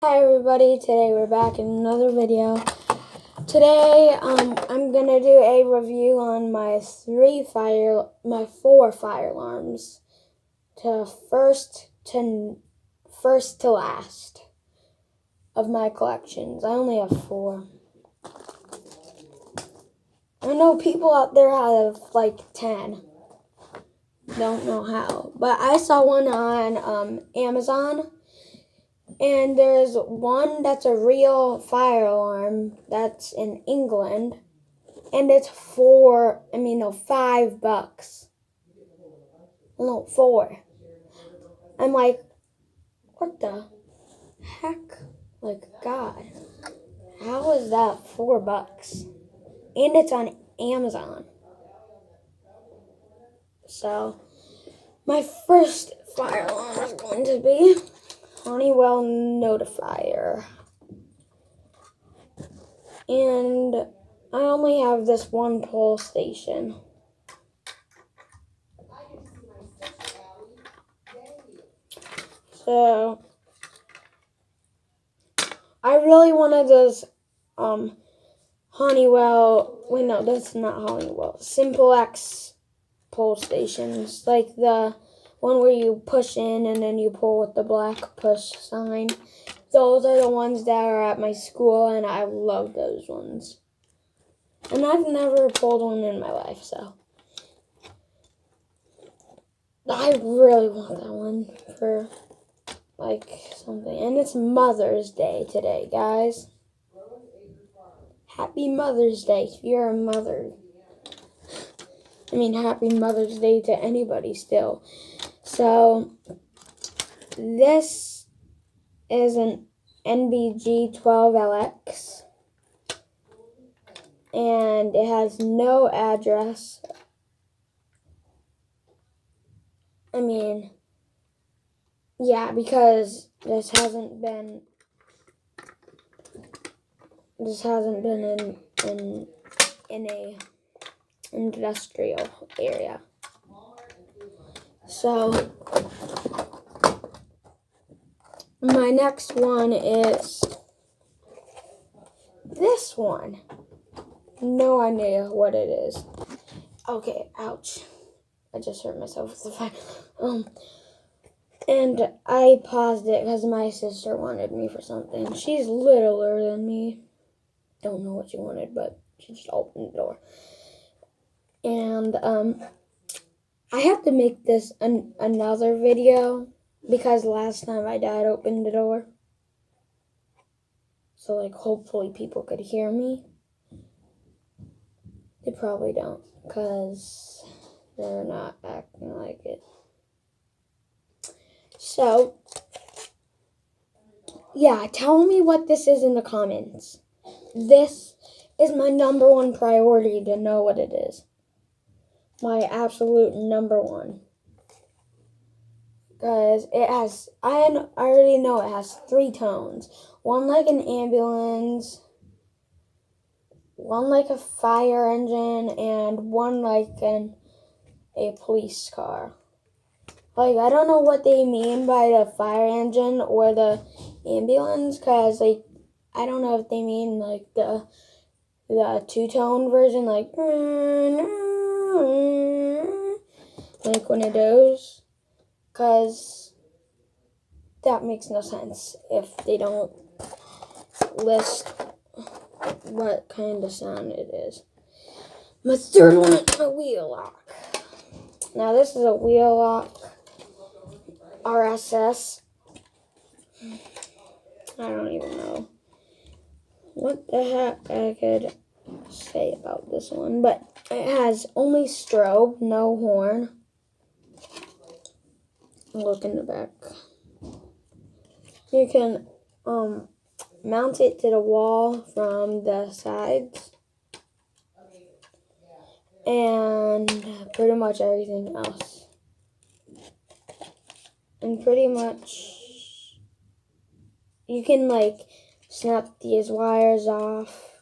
Hi everybody, today we're back in another video. Today I'm gonna do a review on my four fire alarms to first to last of my collections. I only have 4. I know people out there have like 10. Don't know how, but I saw one on Amazon. And there's one that's a real fire alarm that's in England. And it's $5. No, 4. I'm like, what the heck? Like, God, how is that $4? And it's on Amazon. So, my first fire alarm is going to be Honeywell Notifier. And I only have this one pole station. So I really wanted those Honeywell, wait no, that's not Honeywell, Simple X pole stations, like the one where you push in and then you pull with the black push sign. Those are the ones that are at my school, and I love those ones. And I've never pulled one in my life, so I really want that one for like something. And it's Mother's Day today, guys. Happy Mother's Day if you're a mother. Happy Mother's Day to anybody still. So, this is an NBG12LX. And it has no address. Yeah, because this hasn't been in a industrial area. So my next one is this one. No idea what it is. Okay, ouch. I just hurt myself with the fire. And I paused it because my sister wanted me for something. She's littler than me. Don't know what she wanted, but she just opened the door. And I have to make this another video because last time my dad opened the door. So like hopefully people could hear me. They probably don't because they're not acting like it. So yeah, tell me what this is in the comments. This is my number 1 priority to know what it is. My absolute number 1. Because I already know it has 3 tones. One like an ambulance, one like a fire engine, and one like a police car. Like, I don't know what they mean by the fire engine or the ambulance, because like, I don't know if they mean like the 2-tone version, like one of those, because that makes no sense if they don't list what kind of sound it is. My third one is a wheel lock. Now this is a wheel lock RSS. I don't even know what the heck I could say about this one, but it has only strobe, no horn. Look in the back. You can mount it to the wall from the sides, and pretty much everything else. And pretty much you can like snap these wires off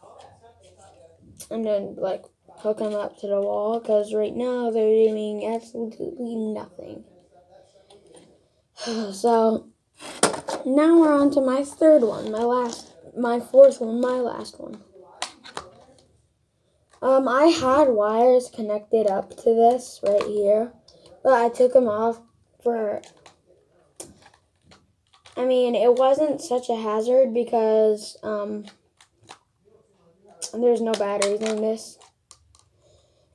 and then like hook them up to the wall, because right now they're doing absolutely nothing. So Now we're on to my third one, my fourth one, my last one. I had wires connected up to this right here, but I took them off it wasn't such a hazard because, there's no batteries in this.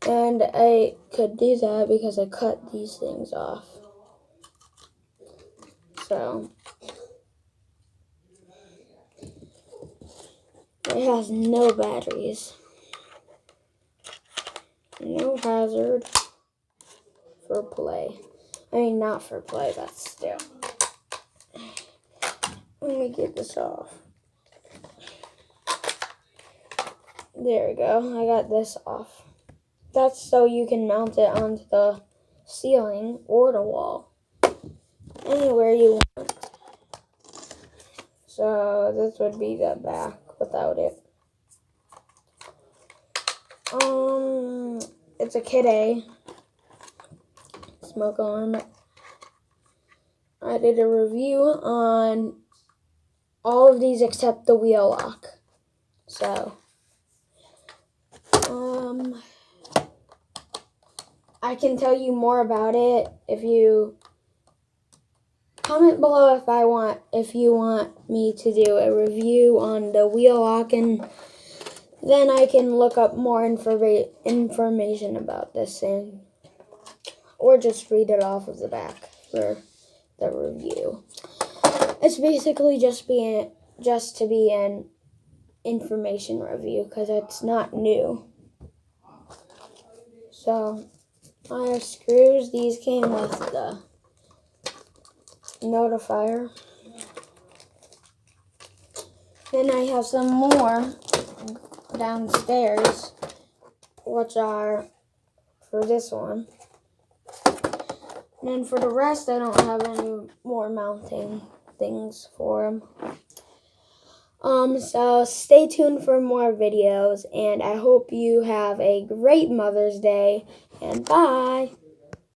And I could do that because I cut these things off. So, it has no batteries. No hazard for play. Not for play, but still. Let me get this off. There we go. I got this off. That's so you can mount it onto the ceiling or the wall. Anywhere you want. So this would be the back without it. It's a Kid A smoke alarm. I did a review on all of these except the wheel lock. So, I can tell you more about it if you comment below if you want me to do a review on the wheel lock, and then I can look up more information about this thing, or just read it off of the back for the review. It's basically just to be an information review because it's not new. So I have screws. These came with the notifier. Then I have some more downstairs, which are for this one. And then for the rest, I don't have any more mounting things for them. So stay tuned for more videos, and I hope you have a great Mother's Day, and bye!